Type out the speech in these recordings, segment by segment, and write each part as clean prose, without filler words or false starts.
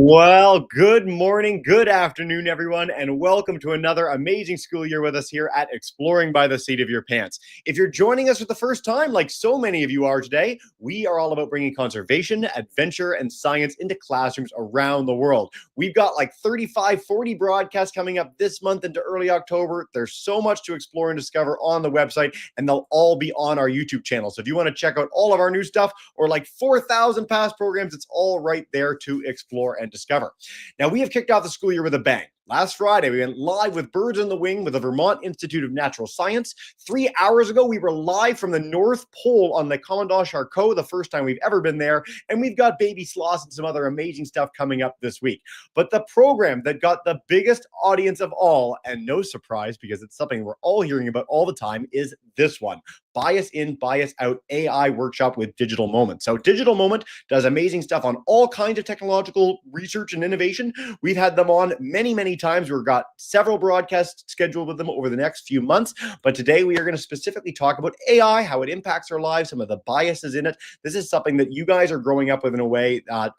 Well, good morning, good afternoon, everyone, and welcome to another amazing school year with us here at Exploring by the Seat of Your Pants. If you're joining us for the first time, like so many of you are today, we are all about bringing conservation, adventure, and science into classrooms around the world. We've got like 35, 40 broadcasts coming up this month into early October. There's so much to explore and discover on the website, and they'll all be on our YouTube channel. So if you want to check out all of our new stuff or like 4,000 past programs, it's all right there to explore and discover. Now, we have kicked off the school year with a bang. Last Friday, we went live with Birds on the Wing with the Vermont Institute of Natural Science. 3 hours ago, we were live from the North Pole on the Commandant Charcot, the first time we've ever been there. And we've got baby sloths and some other amazing stuff coming up this week. But the program that got the biggest audience of all, and no surprise because it's something we're all hearing about all the time, is this one. Bias in, Bias Out AI workshop with Digital Moment. So Digital Moment does amazing stuff on all kinds of technological research and innovation. We've had them on many times. We've got several broadcasts scheduled with them over the next few months. But today we are going to specifically talk about AI, how it impacts our lives, some of the biases in it. This is something that you guys are growing up with in a way that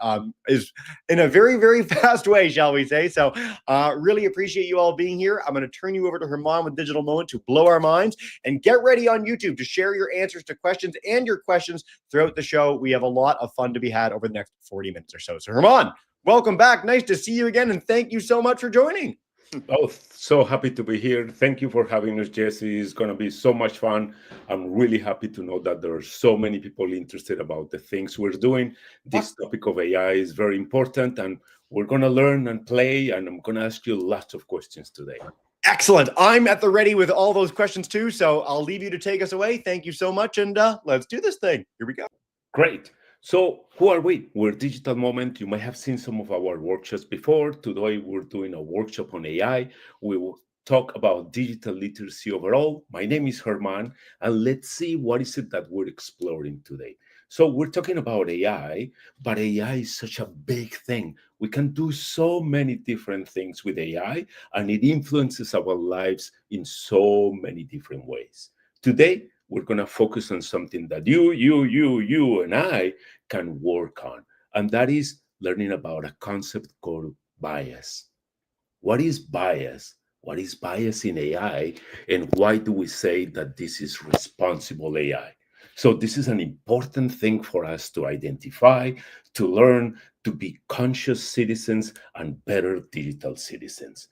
is in a very fast way, shall we say. So really appreciate you all being here. I'm going to turn you over to Herman with Digital Moment to blow our minds, and get ready on YouTube to share your answers to questions and your questions throughout the show. We have a lot of fun to be had over the next 40 minutes or so. So Herman, welcome back. Nice to see you again, and thank you so much for joining. Oh, so happy to be here. Thank you for having us, Jesse. It's going to be so much fun. I'm really happy to know that there are so many people interested about the things we're doing. This topic of AI is very important, and we're going to learn and play, and I'm going to ask you lots of questions today. Excellent. I'm at the ready with all those questions too, so I'll leave you to take us away. Thank you so much, and let's do this thing. Here we go. Great. So who are we? We're Digital Moment. You may have seen some of our workshops before. Today, we're doing a workshop on AI. We will talk about digital literacy overall. My name is Herman, and let's see what is it that we're exploring today. So we're talking about AI, but AI is such a big thing. We can do so many different things with AI, and it influences our lives in so many different ways. Today, we're going to focus on something that you, and I can work on, and that is learning about a concept called bias. What is bias? What is bias in AI, and why do we say that this is responsible AI? So this is an important thing for us to identify, to learn, to be conscious citizens and better digital citizens.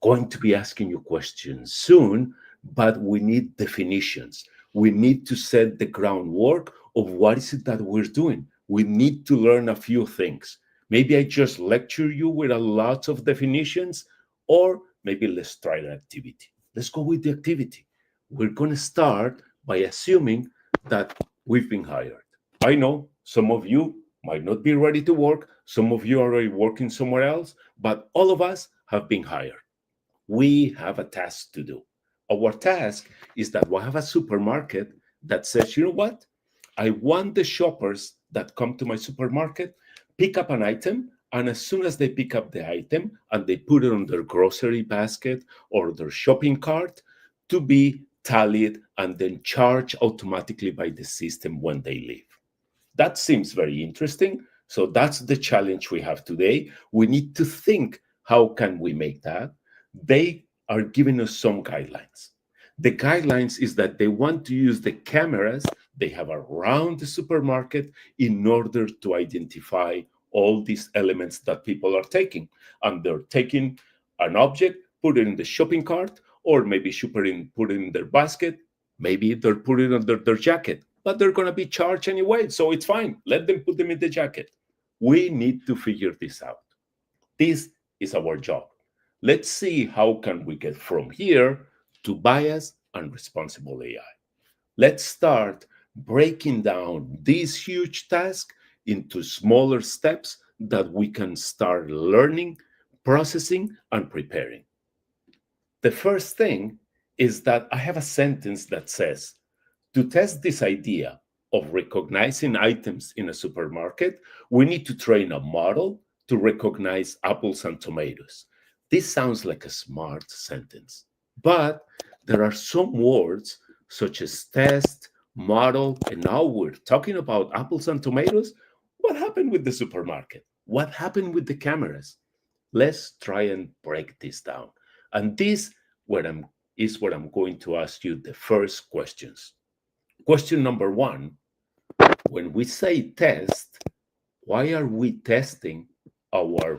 Going to be asking you questions soon, but we need definitions. We need to set the groundwork of what is it that we're doing. We need to learn a few things. Maybe I just lecture you with a lot of definitions, or maybe let's try an activity. Let's go with the activity. We're going to start by assuming that we've been hired. I know some of you might not be ready to work. Some of you are already working somewhere else, but all of us have been hired. We have a task to do. Our task is that we have a supermarket that says, you know what? I want the shoppers that come to my supermarket pick up an item, and as soon as they pick up the item and they put it on their grocery basket or their shopping cart, to be tallied and then charged automatically by the system when they leave. That seems very interesting. So that's the challenge we have today. We need to think, how can we make that? They are giving us some guidelines. The guidelines is that they want to use the cameras they have around the supermarket in order to identify all these elements that people are taking. And they're taking an object, put it in the shopping cart, or maybe put it in their basket. Maybe they're putting it under their jacket, but they're going to be charged anyway. So it's fine. Let them put them in the jacket. We need to figure this out. This is our job. Let's see how can we get from here to bias and responsible AI. Let's start breaking down this huge task into smaller steps that we can start learning, processing, and preparing. The first thing is that I have a sentence that says, to test this idea of recognizing items in a supermarket, we need to train a model to recognize apples and tomatoes. This sounds like a smart sentence, but there are some words such as test, model, and now we're talking about apples and tomatoes. What happened with the supermarket? What happened with the cameras? Let's try and break this down. And this is what I'm going to ask you the first questions. Question number one, when we say test, why are we testing our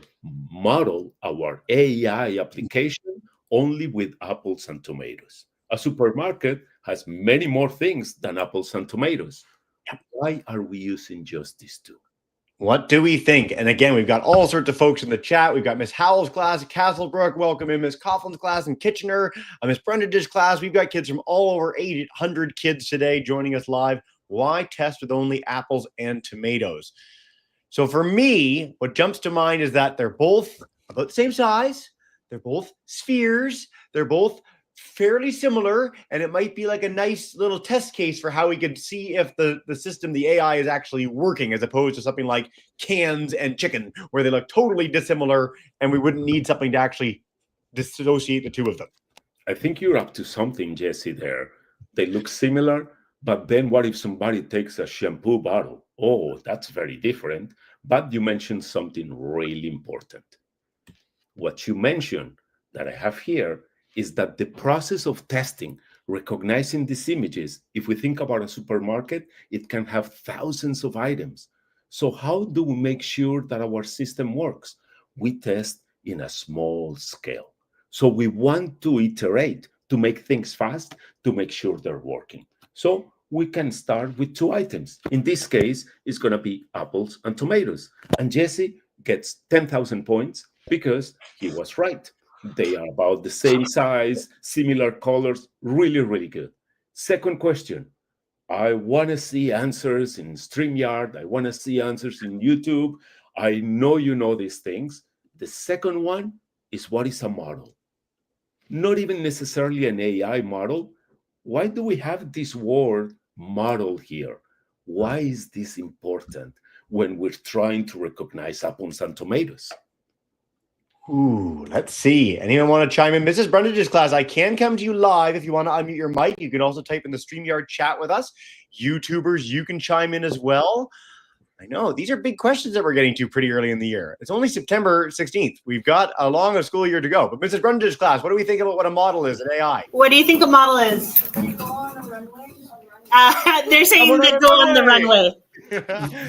model, our AI application, only with apples and tomatoes? A supermarket has many more things than apples and tomatoes. Why are we using just these two? What do we think? And again, we've got all sorts of folks in the chat. We've got Miss Howell's class at Castlebrook. Welcome in Miss Coughlin's class in Kitchener. Miss Brendage's class. We've got kids from all over 800 kids today joining us live. Why test with only apples and tomatoes? So for me, what jumps to mind is that they're both about the same size. They're both spheres. They're both fairly similar, and it might be like a nice little test case for how we could see if the system, the AI, is actually working, as opposed to something like cans and chicken, where they look totally dissimilar, and we wouldn't need something to actually dissociate the two of them. I think you're up to something, Jesse, there. They look similar, but then what if somebody takes a shampoo bottle? Oh, that's very different. But you mentioned something really important. What you mentioned that I have here is that the process of testing, recognizing these images, if we think about a supermarket, it can have thousands of items. So how do we make sure that our system works? We test in a small scale. So we want to iterate, to make things fast, to make sure they're working. So we can start with two items. In this case, it's going to be apples and tomatoes. And Jesse gets 10,000 points because he was right. They are about the same size, similar colors, really, really good. Second question, I want to see answers in StreamYard. I want to see answers in YouTube. I know you know these things. The second one is, what is a model? Not even necessarily an AI model. Why do we have this word model here? Why is this important when we're trying to recognize apples and tomatoes? Ooh, let's see. Anyone want to chime in? Mrs. Brendage's class, I can come to you live if you want to unmute your mic. You can also type in the StreamYard chat with us. YouTubers, you can chime in as well. I know these are big questions that we're getting to pretty early in the year. It's only September 16th. We've got a long school year to go. But Mrs. Brendage's class, what do we think about what a model is in AI? What do you think a model is? Go on a runway. They're saying they go on the runway.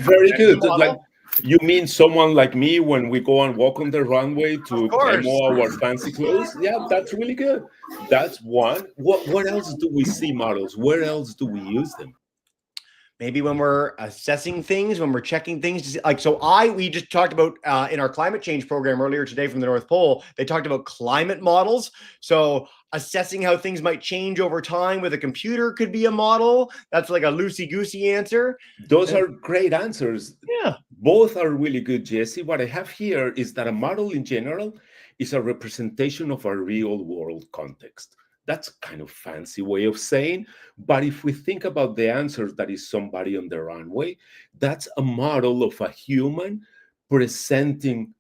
Very good. Like, you mean someone like me when we go and walk on the runway to demo our fancy clothes? Yeah, that's really good. That's one. What else do we see models? Where else do we use them? Maybe when we're assessing things, when we're checking things, like, we just talked about in our climate change program earlier today from the North Pole, they talked about climate models. So assessing how things might change over time with a computer could be a model. That's like a loosey-goosey answer. Those are great answers. Yeah. Both are really good, Jesse. What I have here is that a model in general is a representation of a real world context. That's kind of fancy way of saying, but if we think about the answer that is somebody on the runway, that's a model of a human presenting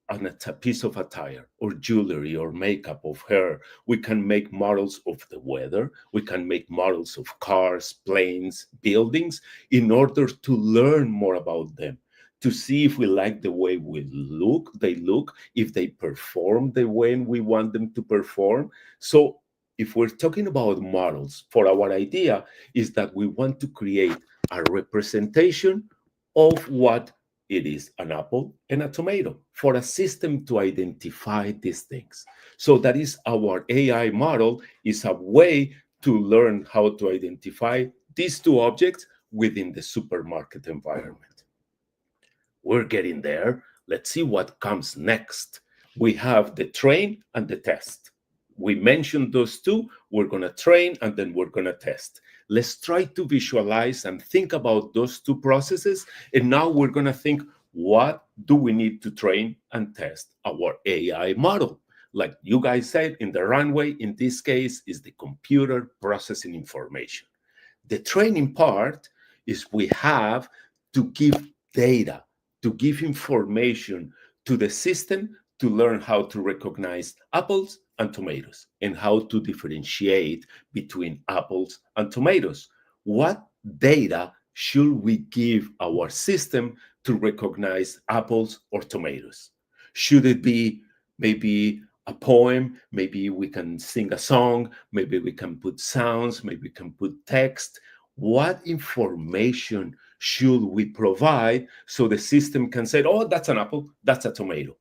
on a piece of attire or jewelry or makeup of hair. We can make models of the weather. We can make models of cars, planes, buildings in order to learn more about them, to see if we like the way they look, if they perform the way we want them to perform. So if we're talking about models, for our idea is that we want to create a representation of what it is, an apple and a tomato, for a system to identify these things. So that is our AI model, is a way to learn how to identify these two objects within the supermarket environment. We're getting there. Let's see what comes next. We have the train and the test. We mentioned those two. We're going to train and then we're going to test. Let's try to visualize and think about those two processes. And now we're going to think, what do we need to train and test our AI model? Like you guys said, in the runway, in this case, is the computer processing information. The training part is we have to give data, to give information to the system to learn how to recognize apples and tomatoes and how to differentiate between apples and tomatoes. What data should we give our system to recognize apples or tomatoes? Should it be maybe a poem? Maybe we can sing a song. Maybe we can put sounds. Maybe we can put text. What information should we provide so the system can say, oh, that's an apple, that's a tomato?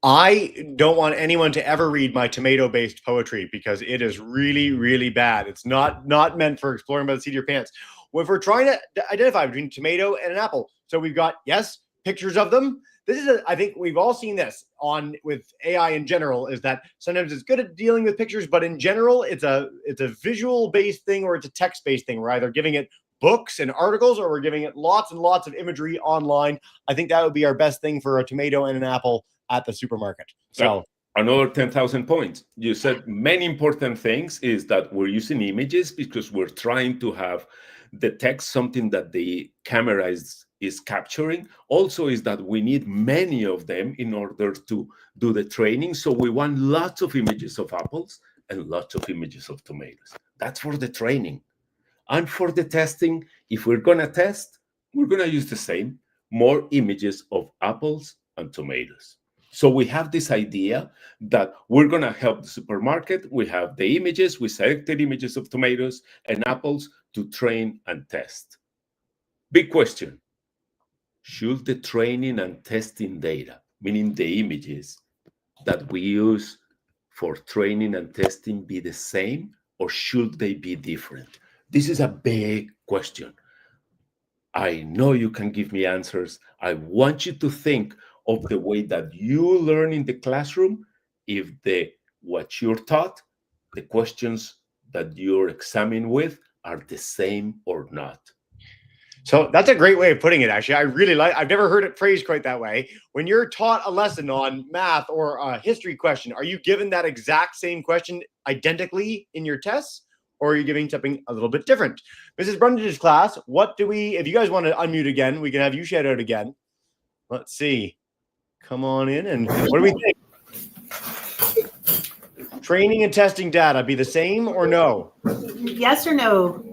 I don't want anyone to ever read my tomato-based poetry because it is really, really bad. It's not meant for exploring by the seat of your pants. If we're trying to identify between a tomato and an apple, so we've got, yes, pictures of them. This is, I think we've all seen this on with AI in general, is that sometimes it's good at dealing with pictures, but in general, it's a visual-based thing or it's a text-based thing. We're either giving it books and articles or we're giving it lots and lots of imagery online. I think that would be our best thing for a tomato and an apple at the supermarket. So another 10,000 points. You said many important things is that we're using images because we're trying to have the text, something that the camera is capturing. Also is that we need many of them in order to do the training. So we want lots of images of apples and lots of images of tomatoes. That's for the training. And for the testing, if we're going to test, we're going to use the same, more images of apples and tomatoes. So we have this idea that we're going to help the supermarket. We have the images. We selected images of tomatoes and apples to train and test. Big question. Should the training and testing data, meaning the images that we use for training and testing, be the same, or should they be different? This is a big question. I know you can give me answers. I want you to think of the way that you learn in the classroom, if what you're taught, the questions that you're examining with are the same or not. So that's a great way of putting it, actually. I really like, I've never heard it phrased quite that way. When you're taught a lesson on math or a history question, are you given that exact same question identically in your tests? Or are you giving something a little bit different? Mrs. Brundage's class, what do we, if you guys want to unmute again, we can have you shout out again. Let's see. Come on in. And what do we think? Training and testing data be the same or no? Yes or no?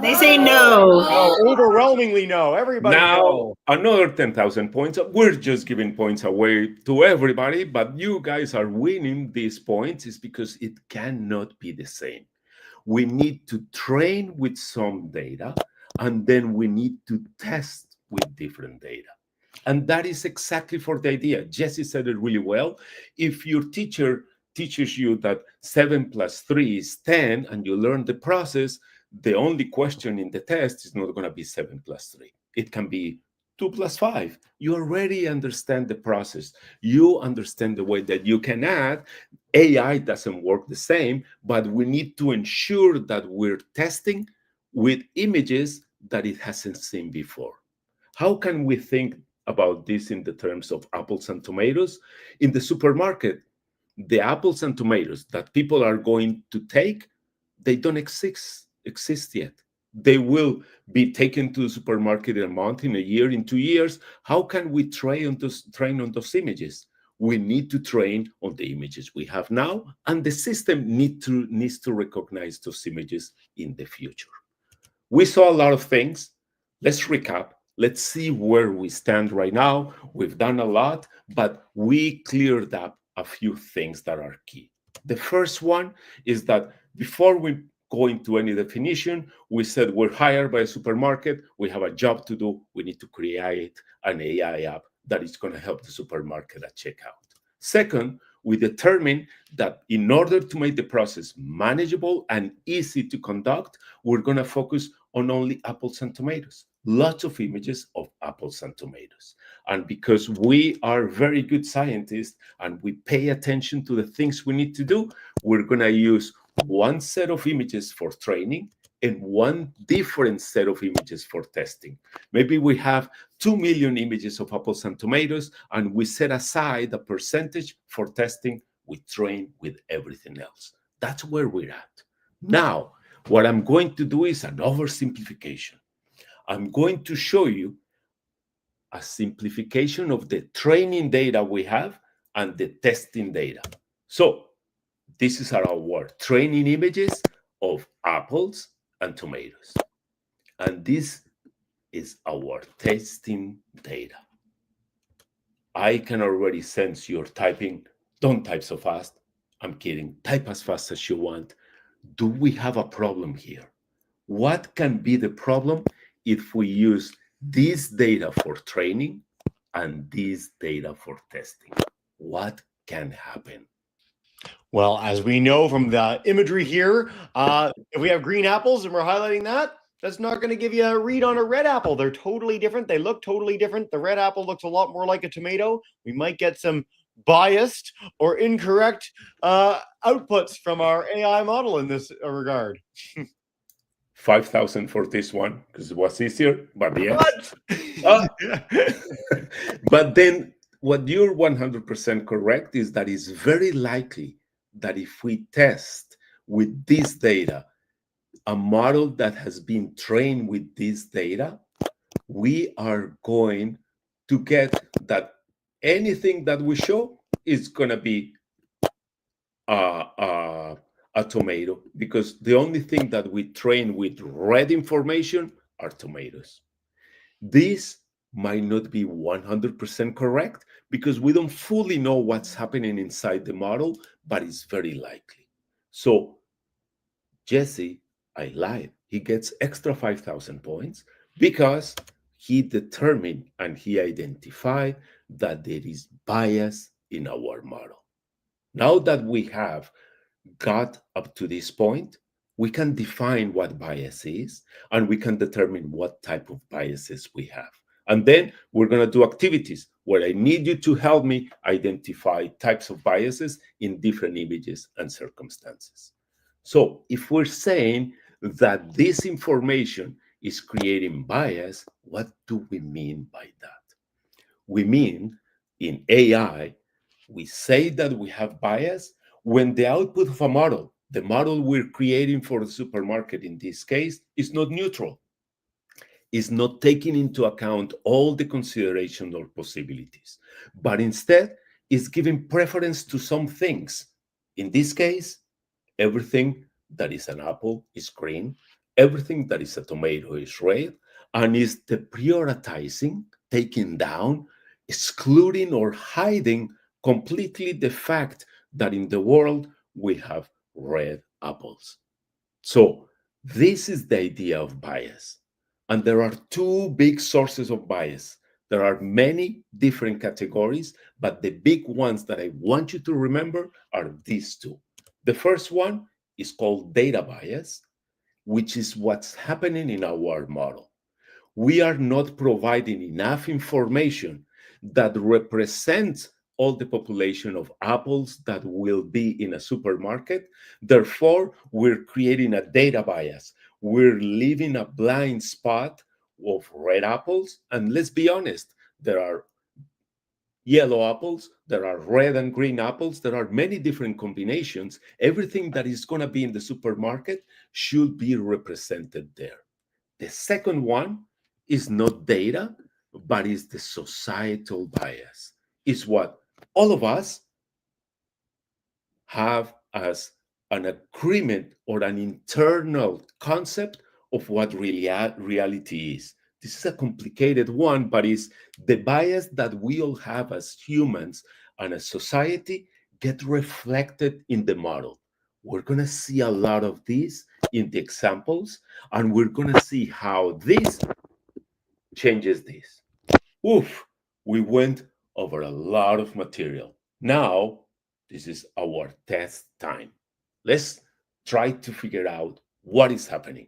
They say no. Oh, overwhelmingly no. Everybody now, no. Another 10,000 points. We're just giving points away to everybody, but you guys are winning these points is because it cannot be the same. We need to train with some data, and then we need to test with different data. And that is exactly for the idea. Jesse said it really well. If your teacher teaches you that 7 plus 3 is 10, and you learn the process, the only question in the test is not going to be 7 plus 3. It can be 2 plus 5. You already understand the process. You understand the way that you can add. AI doesn't work the same, but we need to ensure that we're testing with images that it hasn't seen before. How can we think about this in the terms of apples and tomatoes? In the supermarket, the apples and tomatoes that people are going to take, they don't exist yet. They will be taken to the supermarket in a month, in a year, in 2 years. How can we train on those images? We need to train on the images we have now, and the system needs to recognize those images in the future. We saw a lot of things. Let's recap. Let's see where we stand right now. We've done a lot, but we cleared up a few things that are key. The first one is that before we go into any definition, we said we're hired by a supermarket. We have a job to do. We need to create an AI app that is going to help the supermarket at checkout. Second, we determined that in order to make the process manageable and easy to conduct, we're going to focus on only apples and tomatoes. Lots of images of apples and tomatoes. And because we are very good scientists and we pay attention to the things we need to do, we're going to use one set of images for training and one different set of images for testing. Maybe we have 2 million images of apples and tomatoes, and we set aside a percentage for testing. We train with everything else. That's where we're at. Now, what I'm going to do is an oversimplification. I'm going to show you a simplification of the training data we have and the testing data. So this is our word, training images of apples and tomatoes. And this is our testing data. I can already sense you're typing. Don't type so fast. I'm kidding. Type as fast as you want. Do we have a problem here? What can be the problem if we use this data for training and this data for testing? What can happen? Well, as we know from the imagery here, if we have green apples and we're highlighting that, that's not going to give you a read on a red apple. They're totally different. They look totally different. The red apple looks a lot more like a tomato. We might get some biased or incorrect outputs from our AI model in this regard. 5,000 for this one because it was easier, but yes. What? But then what you're 100% correct is that it's very likely that if we test with this data, a model that has been trained with this data, we are going to get that anything that we show is going to be a tomato, because the only thing that we train with red information are tomatoes. This might not be 100% correct because we don't fully know what's happening inside the model, but it's very likely. So Jesse, I lied. He gets extra 5,000 points because he determined and he identified that there is bias in our model. Now that we have got up to this point, we can define what bias is and we can determine what type of biases we have. And then we're going to do activities where I need you to help me identify types of biases in different images and circumstances. So if we're saying that this information is creating bias, what do we mean by that? We mean in AI, we say that we have bias when the output of a model, the model we're creating for the supermarket in this case, is not neutral, is not taking into account all the considerations or possibilities, but instead is giving preference to some things. In this case, everything that is an apple is green, everything that is a tomato is red, and is deprioritizing, taking down, excluding, or hiding completely the fact that in the world we have red apples. So, this is the idea of bias. And there are two big sources of bias. There are many different categories, but the big ones that I want you to remember are these two. The first one is called data bias, which is what's happening in our model. We are not providing enough information that represents all the population of apples that will be in a supermarket. Therefore, we're creating a data bias. We're leaving a blind spot of red apples. And let's be honest, there are yellow apples, there are red and green apples, there are many different combinations. Everything that is going to be in the supermarket should be represented there. The second one is not data, but is the societal bias. It's what all of us have as an agreement or an internal concept of what reality is. This is a complicated one, but it's the bias that we all have as humans and as society get reflected in the model. We're going to see a lot of this in the examples, and we're going to see how this changes this. Oof, we went over a lot of material. Now, this is our test time. Let's try to figure out what is happening.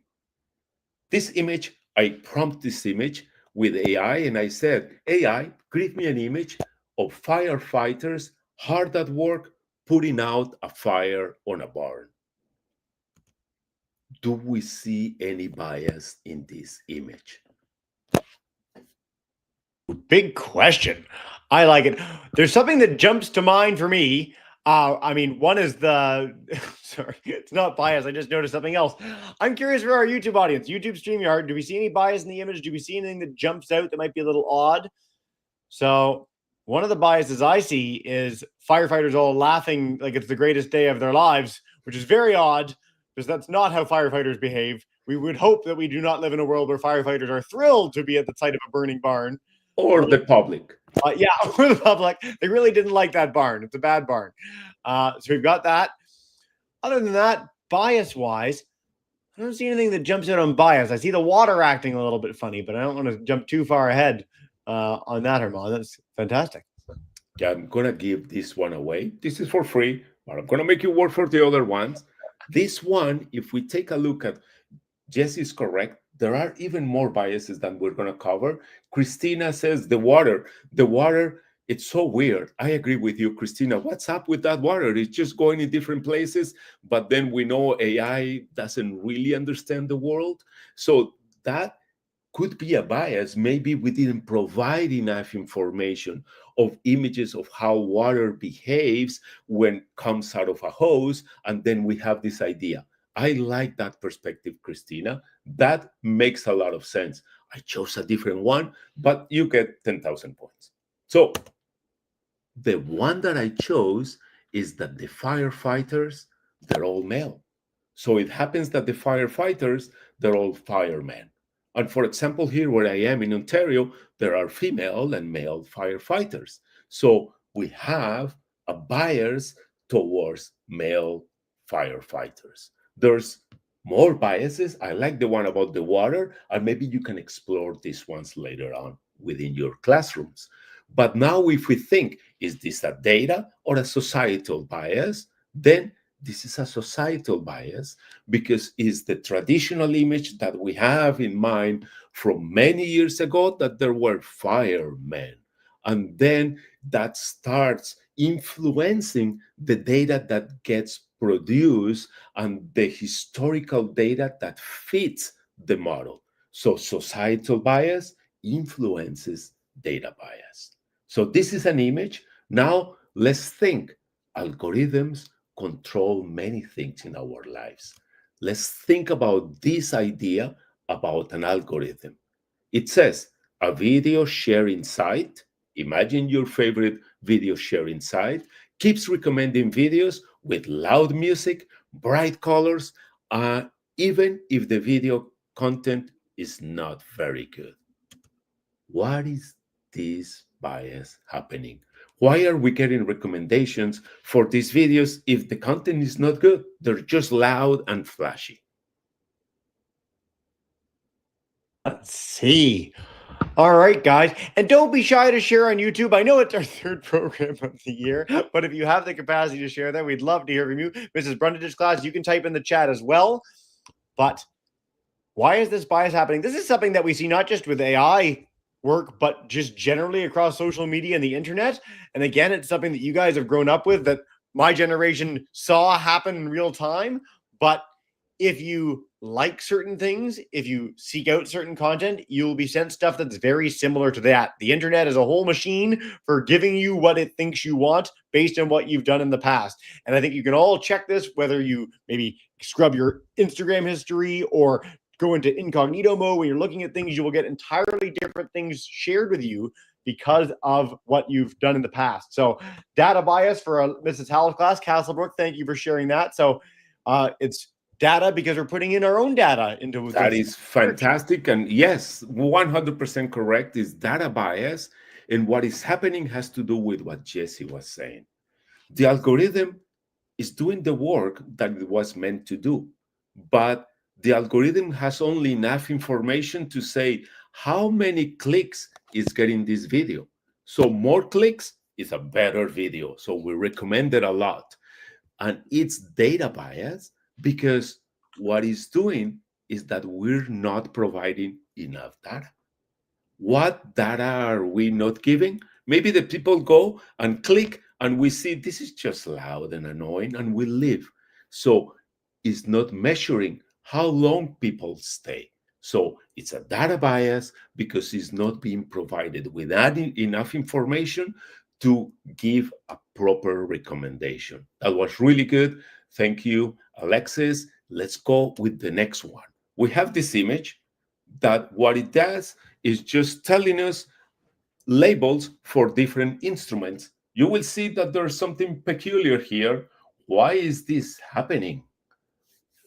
This image, I prompt this image with AI and I said, AI, create me an image of firefighters hard at work putting out a fire on a barn. Do we see any bias in this image? Big question. I like it. There's something that jumps to mind for me. I mean, one is the sorry, it's not bias. I just noticed something else. I'm curious for our YouTube audience, YouTube StreamYard. Do we see any bias in the image? Do we see anything that jumps out that might be a little odd? So one of the biases I see is firefighters all laughing like it's the greatest day of their lives, which is very odd because that's not how firefighters behave. we would hope that we do not live in a world where firefighters are thrilled to be at the site of a burning barn. Or the public. Yeah, or the public. They really didn't like that barn. It's a bad barn. So we've got that. Other than that, bias-wise, I don't see anything that jumps out on bias. I see the water acting a little bit funny, but I don't want to jump too far ahead on that, Herman. That's fantastic. Yeah, I'm going to give this one away. This is for free, but I'm going to make you work for the other ones. This one, if we take a look at, Jesse is correct. There are even more biases than we're going to cover. Christina says the water, it's so weird. I agree with you, Christina. What's up with that water? It's just going in different places, but then we know AI doesn't really understand the world. So that could be a bias. Maybe we didn't provide enough information of images of how water behaves when it comes out of a hose, and then we have this idea. I like that perspective, Christina. That makes a lot of sense. I chose a different one, but you get 10,000 points. So the one that I chose is that the firefighters, they're all male. So it happens that the firefighters, they're all firemen. And for example, here where I am in Ontario, there are female and male firefighters. So we have a bias towards male firefighters. There's more biases. I like the one about the water, and maybe you can explore these ones later on within your classrooms. But now if we think, is this a data or a societal bias? Then this is a societal bias because it's the traditional image that we have in mind from many years ago that there were firemen. And then that starts influencing the data that gets produced and the historical data that fits the model. So societal bias influences data bias. So this is an image. Now let's think. Algorithms control many things in our lives. Let's think about this idea about an algorithm. It says a video sharing site. Imagine your favorite video sharing site keeps recommending videos with loud music, bright colors, even if the video content is not very good. What is this bias happening? Why are we getting recommendations for these videos if the content is not good? They're just loud and flashy. Let's see. All right, guys. And don't be shy to share on YouTube. I know it's our third program of the year, but if you have the capacity to share that, we'd love to hear from you. Mrs. Brundage's class, you can type in the chat as well. But why is this bias happening? This is something that we see not just with AI work, but just generally across social media and the internet. And again, it's something that you guys have grown up with that my generation saw happen in real time. But if you like certain things, if you seek out certain content, you'll be sent stuff that's very similar to that. The internet is a whole machine for giving you what it thinks you want based on what you've done in the past. And I think you can all check this, whether you maybe scrub your Instagram history or go into incognito mode. When you're looking at things, you will get entirely different things shared with you because of what you've done in the past. So data bias for Mrs. Howell's class, Castlebrook, thank you for sharing that. So it's data because we're putting in our own data into that is fantastic. And yes, 100% correct is data bias. And what is happening has to do with what Jesse was saying. The algorithm is doing the work that it was meant to do, but the algorithm has only enough information to say how many clicks is getting this video. So more clicks is a better video. So we recommend it a lot. And it's data bias because what it's doing is that we're not providing enough data. What data are we not giving? Maybe the people go and click and we see this is just loud and annoying and we leave. So it's not measuring how long people stay. So it's a data bias because it's not being provided with enough information to give a proper recommendation. That was really good. Thank you, Alexis. Let's go with the next one. We have this image that what it does is just telling us labels for different instruments. You will see that there's something peculiar here. Why is this happening?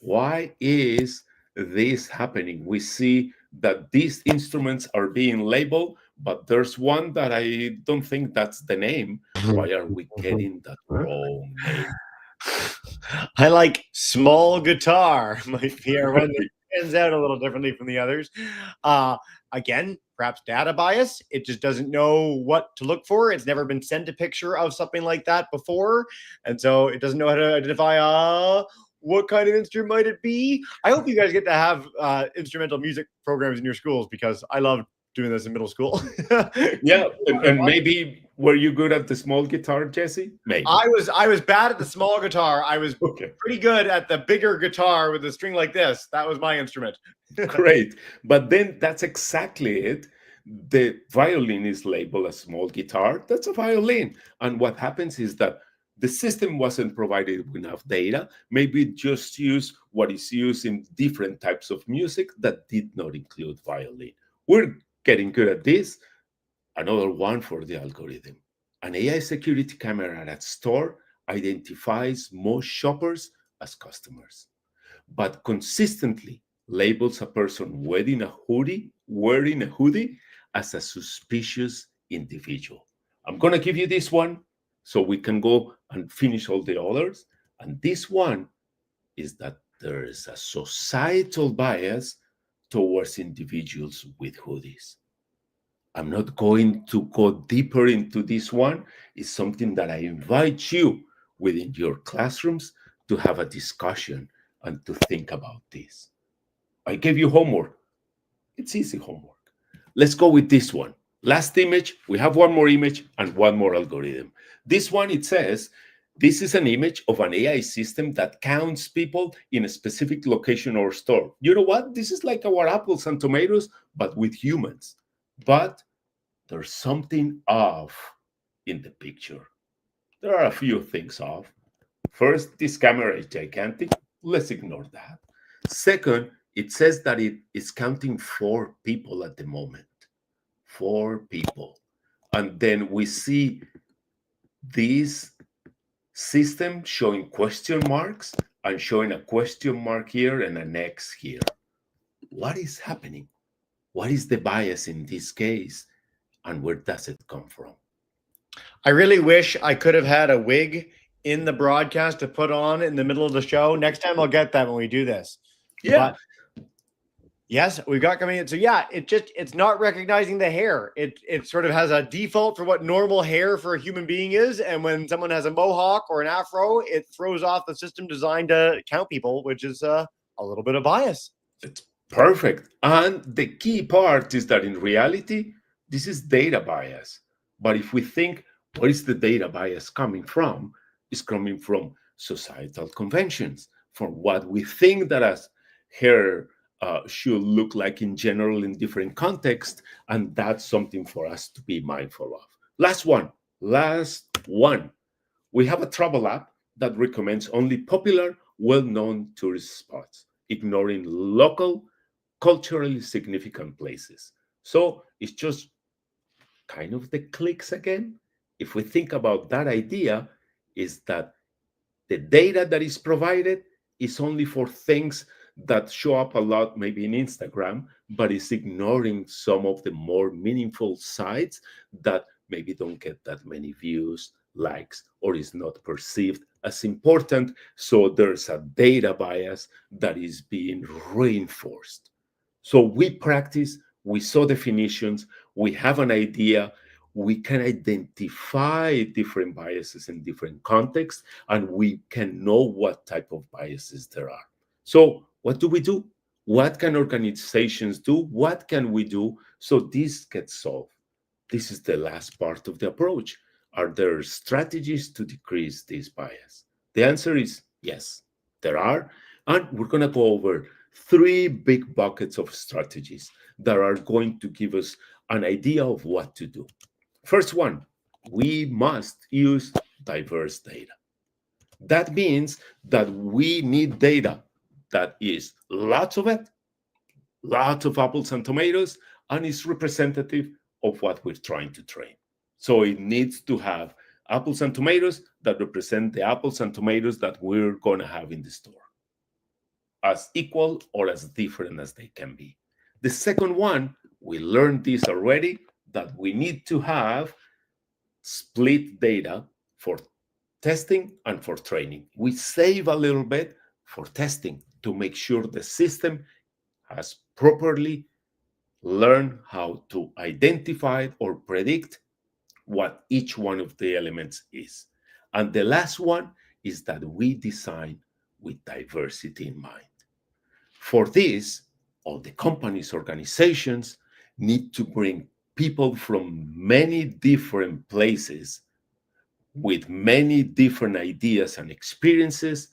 Why is this happening. We see that these instruments are being labeled, but there's one that I don't think that's the name. Why are we getting that wrong name? I like small guitar might be our one that stands out a little differently from the others. Uh, Again, perhaps data bias. It just doesn't know what to look for. It's never been sent a picture of something like that before, and so it doesn't know how to identify. What kind of instrument might it be? I hope you guys get to have instrumental music programs in your schools because I love doing this in middle school. Yeah, and maybe were you good at the small guitar, Jesse? Maybe. I was bad at the small guitar. I was Okay. pretty good at the bigger guitar with a string like this. That was my instrument. Great. But then that's exactly it. The violin is labeled a small guitar. That's a violin. And what happens is that the system wasn't provided with enough data. Maybe it just used what is used in different types of music that did not include violin. We're getting good at this. Another one for the algorithm. An AI security camera at a store identifies most shoppers as customers, but consistently labels a person wearing a hoodie as a suspicious individual. I'm going to give you this one so we can go and finish all the others. And this one is that there is a societal bias towards individuals with hoodies. I'm not going to go deeper into this one. It's something that I invite you within your classrooms to have a discussion and to think about this. I gave you homework. It's easy homework. Let's go with this one. Last image, we have one more image and one more algorithm. This one, it says, this is an image of an AI system that counts people in a specific location or store. You know what? This is like our apples and tomatoes, but with humans. But there's something off in the picture. There are a few things off. First, this camera is gigantic. Let's ignore that. Second, it says that it is counting 4 people at the moment. 4 people. And then we see this system showing question marks and showing a question mark here and an X here. What is happening? What is the bias in this case? And where does it come from? I really wish I could have had a wig in the broadcast to put on in the middle of the show. Next time I'll get that when we do this. Yeah. But yes, we've got coming in. So yeah, it's not recognizing the hair. It sort of has a default for what normal hair for a human being is. And when someone has a mohawk or an afro, it throws off the system designed to count people, which is a little bit of bias. It's perfect. And the key part is that in reality, this is data bias. But if we think, where is the data bias coming from? It's coming from societal conventions, from what we think that as hair should look like in general in different contexts. And that's something for us to be mindful of. Last one. We have a travel app that recommends only popular, well-known tourist spots, ignoring local, culturally significant places. So it's just kind of the clicks again. If we think about that idea, is that the data that is provided is only for things that show up a lot, maybe in Instagram, but is ignoring some of the more meaningful sites that maybe don't get that many views, likes, or is not perceived as important. So there's a data bias that is being reinforced. So we practice, we saw definitions, we have an idea, we can identify different biases in different contexts, and we can know what type of biases there are. So what do we do? What can organizations do? What can we do so this gets solved? This is the last part of the approach. Are there strategies to decrease this bias? The answer is yes, there are. And we're going to go over 3 big buckets of strategies that are going to give us an idea of what to do. First one, we must use diverse data. That means that we need data that is lots of it, lots of apples and tomatoes, and is representative of what we're trying to train. So it needs to have apples and tomatoes that represent the apples and tomatoes that we're going to have in the store. as equal or as different as they can be. The second one, we learned this already, that we need to have split data for testing and for training. We save a little bit for testing to make sure the system has properly learned how to identify or predict what each one of the elements is. And the last one is that we design with diversity in mind. For this, all the companies, organizations need to bring people from many different places with many different ideas and experiences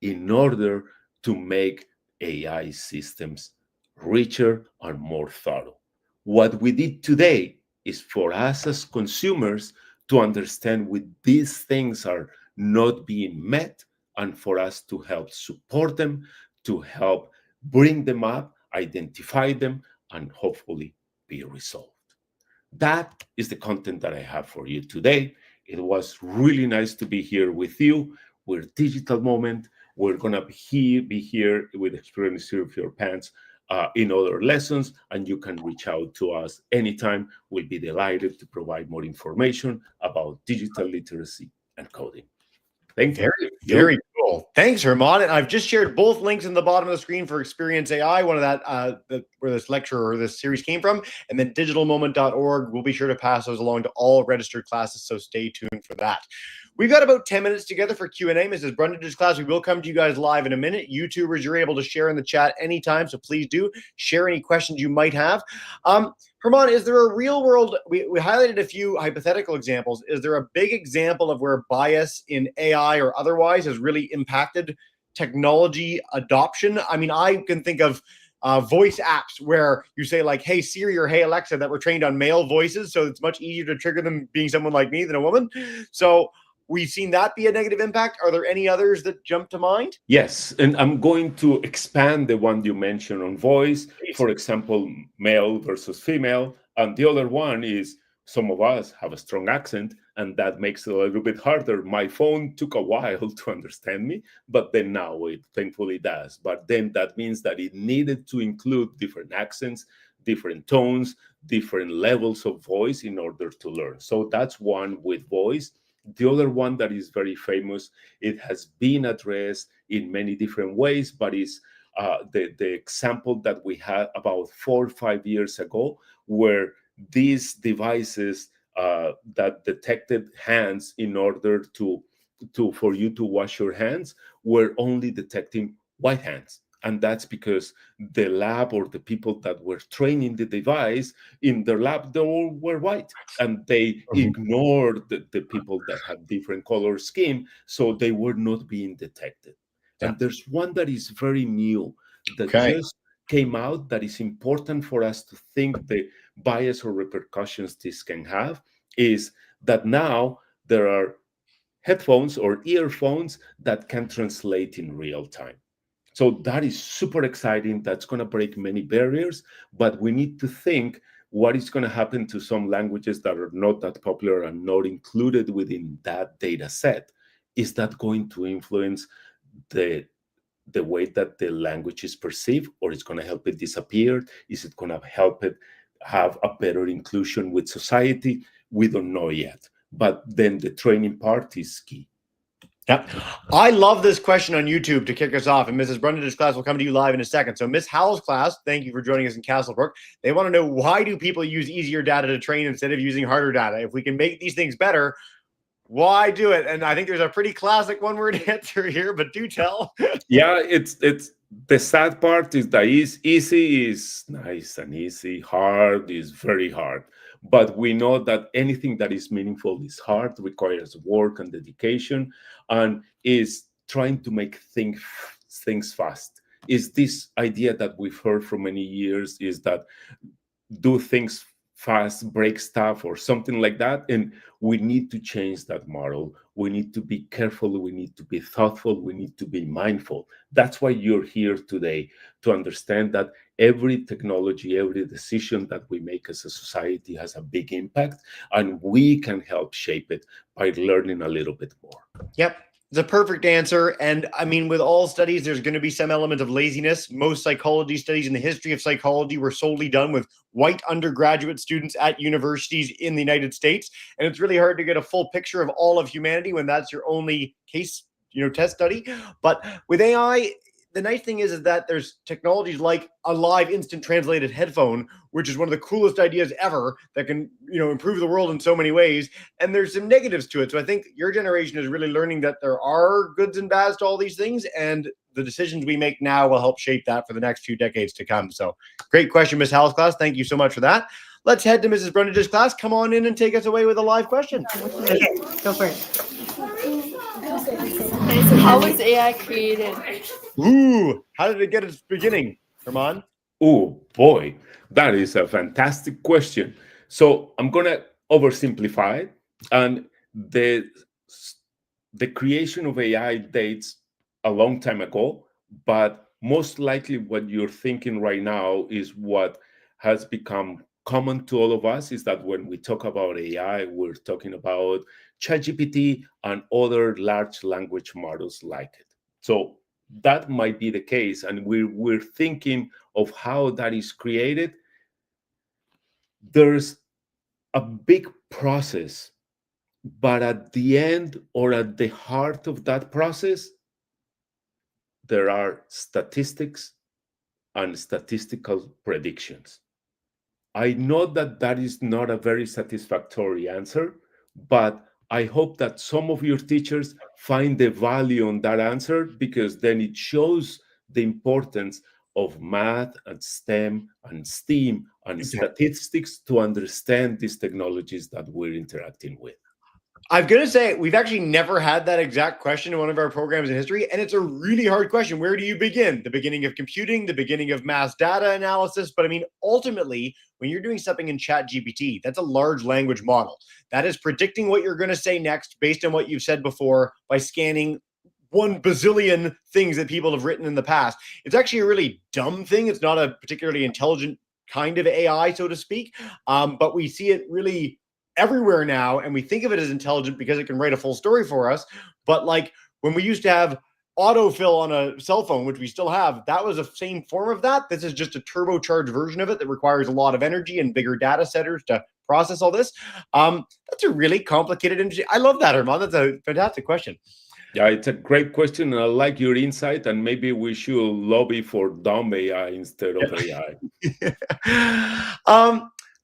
in order to make AI systems richer and more thorough. What we did today is for us as consumers to understand when these things are not being met and for us to help support them, to help bring them up, identify them, and hopefully be resolved. That is the content that I have for you today. It was really nice to be here with you. We're Digital Moment. We're going to be here with Experience of Your Pants in other lessons, and you can reach out to us anytime. We'll be delighted to provide more information about digital literacy and coding. Thank you. Very cool. Thanks, Herman. And I've just shared both links in the bottom of the screen for Experience AI, one of that where this lecture or this series came from, and then digitalmoment.org. We'll be sure to pass those along to all registered classes, so stay tuned for that. We've got about 10 minutes together for Q&A. Mrs. Brundage's class, we will come to you guys live in a minute. YouTubers, you're able to share in the chat anytime, so please do share any questions you might have. Herman, is there a real world, we highlighted a few hypothetical examples. Is there a big example of where bias in AI or otherwise has really impacted technology adoption? I mean, I can think of voice apps where you say like, hey Siri or hey Alexa, that were trained on male voices, so it's much easier to trigger them being someone like me than a woman. So we've seen that be a negative impact. Are there any others that jump to mind? Yes, and I'm going to expand the one you mentioned on voice. For example, male versus female. And the other one is some of us have a strong accent, and that makes it a little bit harder. My phone took a while to understand me, but then now it thankfully does. But then that means that it needed to include different accents, different tones, different levels of voice in order to learn. So that's one with voice. The other one that is very famous, it has been addressed in many different ways, but is the example that we had about 4 or 5 years ago, where these devices that detected hands in order for you to wash your hands were only detecting white hands. And that's because the lab or the people that were training the device in their lab, they all were white. And they ignored the people that had different color scheme, so they were not being detected. Yeah. And there's one that is very new that just came out that is important for us to think the bias or repercussions this can have, is that now there are headphones or earphones that can translate in real time. So that is super exciting. That's going to break many barriers, but we need to think what is going to happen to some languages that are not that popular and not included within that data set. Is that going to influence the way that the language is perceived, or is going to help it disappear? Is it going to help it have a better inclusion with society? We don't know yet. But then the training part is key. Yep. I love this question on YouTube to kick us off, and Mrs. Brundage's class will come to you live in a second. So Miss Howell's class, thank you for joining us in Castlebrook. They want to know, why do people use easier data to train instead of using harder data? If we can make these things better, why do it? And I think there's a pretty classic one-word answer here, but do tell. Yeah, it's the sad part is that easy is nice and easy, hard is very hard. But we know that anything that is meaningful is hard, requires work and dedication, and is trying to make things fast. Is this idea that we've heard for many years, is that do things fast, break stuff or something like that. And we need to change that model. We need to be careful. We need to be thoughtful. We need to be mindful. That's why you're here today, to understand that every technology, every decision that we make as a society has a big impact, and we can help shape it by learning a little bit more. Yep. It's a perfect answer. And I mean, with all studies, there's going to be some element of laziness. Most psychology studies in the history of psychology were solely done with white undergraduate students at universities in the United States. And it's really hard to get a full picture of all of humanity when that's your only case, test study. But with AI, the nice thing is that there's technologies like a live instant translated headphone, which is one of the coolest ideas ever that can, improve the world in so many ways. And there's some negatives to it. So I think your generation is really learning that there are goods and bads to all these things. And the decisions we make now will help shape that for the next few decades to come. So great question, Ms. Howell's class. Thank you so much for that. Let's head to Mrs. Brundage's class. Come on in and take us away with a live question. Okay, go for it. So how was AI created? Ooh, how did it get its beginning, Herman? Oh boy, that is a fantastic question. So I'm gonna oversimplify it, and the creation of AI dates a long time ago, but most likely what you're thinking right now is what has become common to all of us, is that when we talk about AI, we're talking about ChatGPT and other large language models like it. So that might be the case, and we're thinking of how that is created. There's a big process, but at the end or at the heart of that process, there are statistics and statistical predictions. I know that that is not a very satisfactory answer, but I hope that some of your teachers find the value on that answer, because then it shows the importance of math and STEM and STEAM and statistics to understand these technologies that we're interacting with. I'm going to say we've actually never had that exact question in one of our programs in history, and it's a really hard question. Where do you begin? The beginning of computing, the beginning of mass data analysis. But I mean, ultimately, when you're doing something in ChatGPT, that's a large language model. That is predicting what you're going to say next based on what you've said before by scanning 1 bazillion things that people have written in the past. It's actually a really dumb thing. It's not a particularly intelligent kind of AI, so to speak. But we see it really everywhere now, and we think of it as intelligent because it can write a full story for us. But like when we used to have autofill on a cell phone, which we still have, that was the same form of that. This is just a turbocharged version of it that requires a lot of energy and bigger data centers to process all this. That's a really complicated industry. I love that, Herman. That's a fantastic question. Yeah, it's a great question, and I like your insight, and maybe we should lobby for dumb AI instead of AI.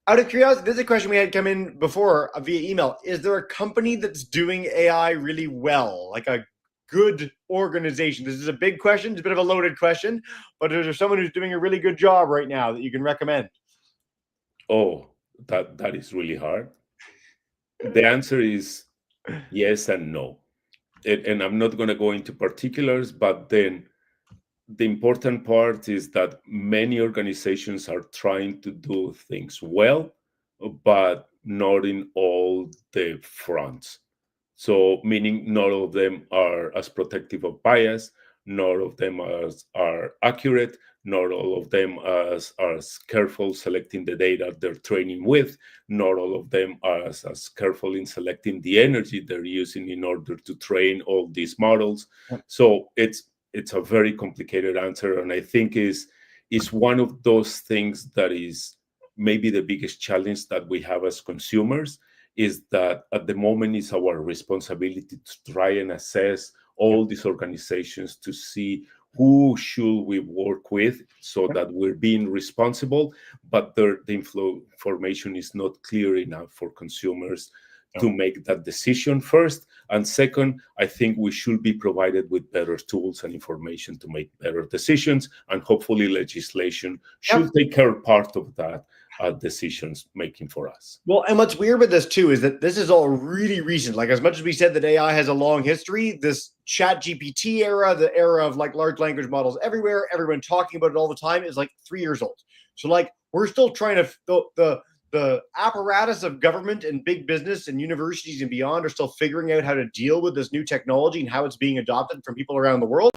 Out of curiosity, this is a question we had come in before via email. Is there a company that's doing AI really well, like a good organization? This is a big question. It's a bit of a loaded question, but is there someone who's doing a really good job right now that you can recommend? Oh, that is really hard. The answer is yes and no. And I'm not going to go into particulars, but then the important part is that many organizations are trying to do things well, but not in all the fronts. So meaning not all of them are as protective of bias, not all of them are accurate, not all of them are as careful selecting the data they're training with, not all of them are as careful in selecting the energy they're using in order to train all these models. So it's a very complicated answer, and I think is one of those things that is maybe the biggest challenge that we have as consumers, is that at the moment it's our responsibility to try and assess all these organizations to see who should we work with so that we're being responsible, but the information is not clear enough for consumers to make that decision first. And second, I think we should be provided with better tools and information to make better decisions, and hopefully legislation should take care of part of that decisions making for us. Well, and what's weird with this too is that this is all really recent. Like, as much as we said that AI has a long history, this ChatGPT era, the era of like large language models everywhere, everyone talking about it all the time, is like 3 years old. So like we're still trying to the apparatus of government and big business and universities and beyond are still figuring out how to deal with this new technology and how it's being adopted from people around the world.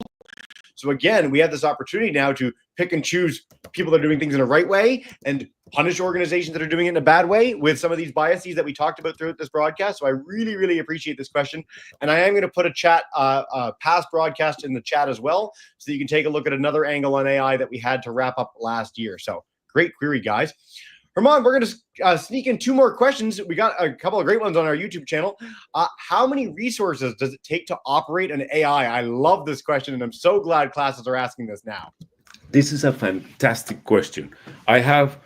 So again, we have this opportunity now to pick and choose people that are doing things in a right way and punish organizations that are doing it in a bad way with some of these biases that we talked about throughout this broadcast. So I really, really appreciate this question. And I am going to put a past broadcast in the chat as well, so you can take a look at another angle on AI that we had to wrap up last year. So great query, guys. Herman, we're going to sneak in 2 more questions. We got a couple of great ones on our YouTube channel. How many resources does it take to operate an AI? I love this question, and I'm so glad classes are asking this now. This is a fantastic question. I have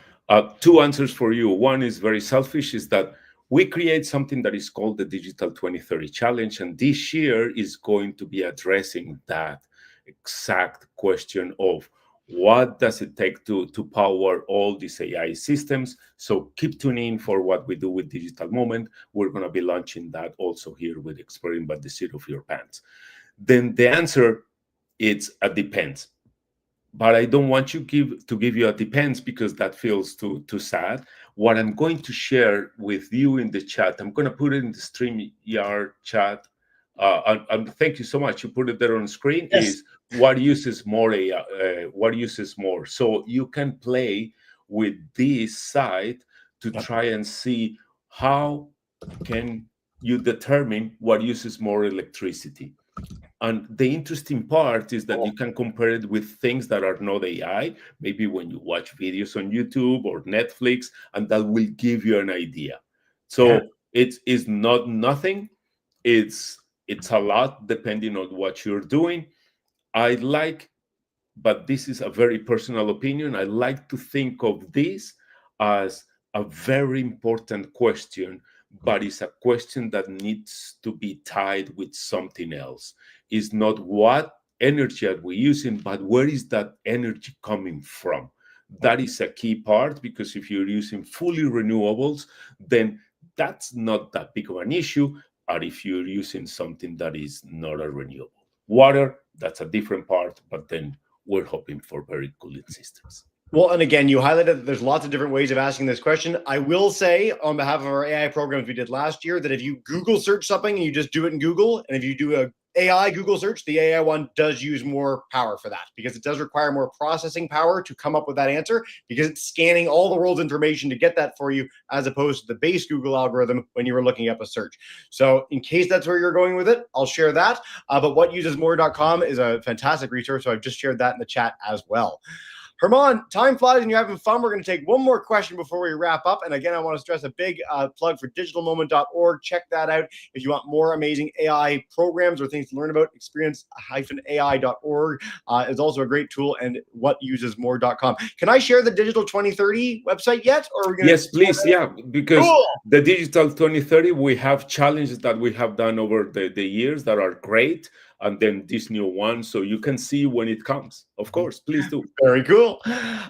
2 answers for you. One is very selfish, is that we create something that is called the Digital 2030 Challenge, and this year is going to be addressing that exact question of what does it take to power all these AI systems. So keep tuning in for what we do with Digital Moment. We're going to be launching that also here with Exploring by the Seat of Your Pants. Then the answer, it's a depends. But I don't want you to give you a depends, because that feels too sad. What I'm going to share with you in the chat, I'm going to put it in the StreamYard chat. And thank you so much. You put it there on the screen. Yes. Is what uses more AI, what uses more. So you can play with this site to try and see how can you determine what uses more electricity. And the interesting part is that you can compare it with things that are not AI, maybe when you watch videos on YouTube or Netflix, and that will give you an idea. So it is not nothing. It's a lot depending on what you're doing. But this is a very personal opinion, I like to think of this as a very important question, but it's a question that needs to be tied with something else. It's not what energy are we using, but where is that energy coming from? That is a key part, because if you're using fully renewables, then that's not that big of an issue. Or if you're using something that is not a renewable. Water, that's a different part, but then we're hoping for very cooling systems. Well, and again, you highlighted that there's lots of different ways of asking this question. I will say, on behalf of our AI programs we did last year, that if you Google search something and you just do it in Google, and if you do a AI Google search, the AI one does use more power for that, because it does require more processing power to come up with that answer, because it's scanning all the world's information to get that for you, as opposed to the base Google algorithm when you were looking up a search. So in case that's where you're going with it, I'll share that. But whatusesmore.com is a fantastic resource, so I've just shared that in the chat as well. Herman, time flies and you're having fun. We're going to take one more question before we wrap up. And again, I want to stress a big plug for digitalmoment.org. Check that out if you want more amazing AI programs or things to learn about. Experience-ai.org is also a great tool, and whatusesmore.com. Can I share the Digital 2030 website yet? Or are we going Yes, please. Yeah, because the Digital 2030, we have challenges that we have done over the years that are great. And then this new one, so you can see when it comes. Of course, please do. Very cool.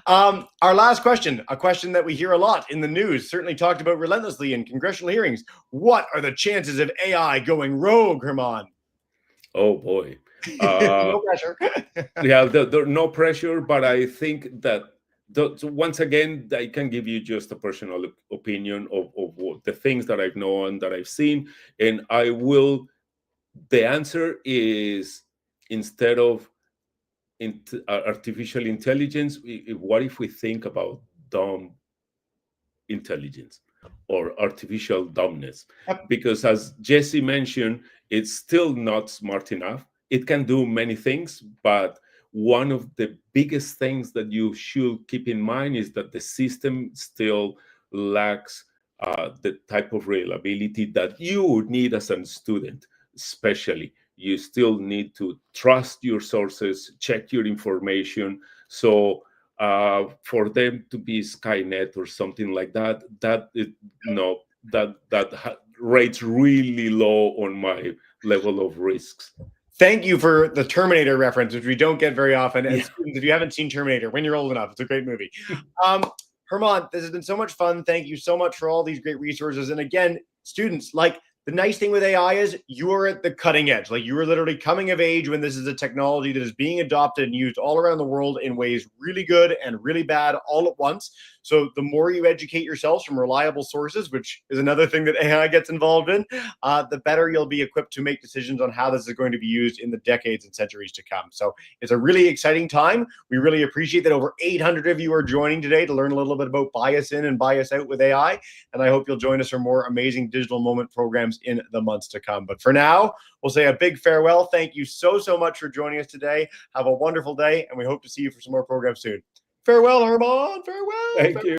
Our last question, a question that we hear a lot in the news, certainly talked about relentlessly in congressional hearings. What are the chances of AI going rogue, Herman? Oh, boy. No pressure. Yeah, no pressure, but I think that once again, I can give you just a personal opinion of what the things that I've known, that I've seen, and the answer is, instead of artificial intelligence, what if we think about dumb intelligence or artificial dumbness? Because as Jesse mentioned, it's still not smart enough. It can do many things, but one of the biggest things that you should keep in mind is that the system still lacks the type of reliability that you would need as a student. Especially, you still need to trust your sources, check your information. So for them to be Skynet or something like that, that rates really low on my level of risks. Thank you for the Terminator reference, which we don't get very often. And students, if you haven't seen Terminator, when you're old enough, it's a great movie. Herman, this has been so much fun. Thank you so much for all these great resources. And again, students, the nice thing with AI is you are at the cutting edge. You are literally coming of age when this is a technology that is being adopted and used all around the world in ways really good and really bad all at once. So the more you educate yourselves from reliable sources, which is another thing that AI gets involved in, the better you'll be equipped to make decisions on how this is going to be used in the decades and centuries to come. So it's a really exciting time. We really appreciate that over 800 of you are joining today to learn a little bit about bias in and bias out with AI. And I hope you'll join us for more amazing digital moment programs in the months to come. But for now, we'll say a big farewell. Thank you so much for joining us today. Have a wonderful day, and we hope to see you for some more programs soon. Farewell, Herman. Farewell. Thank you.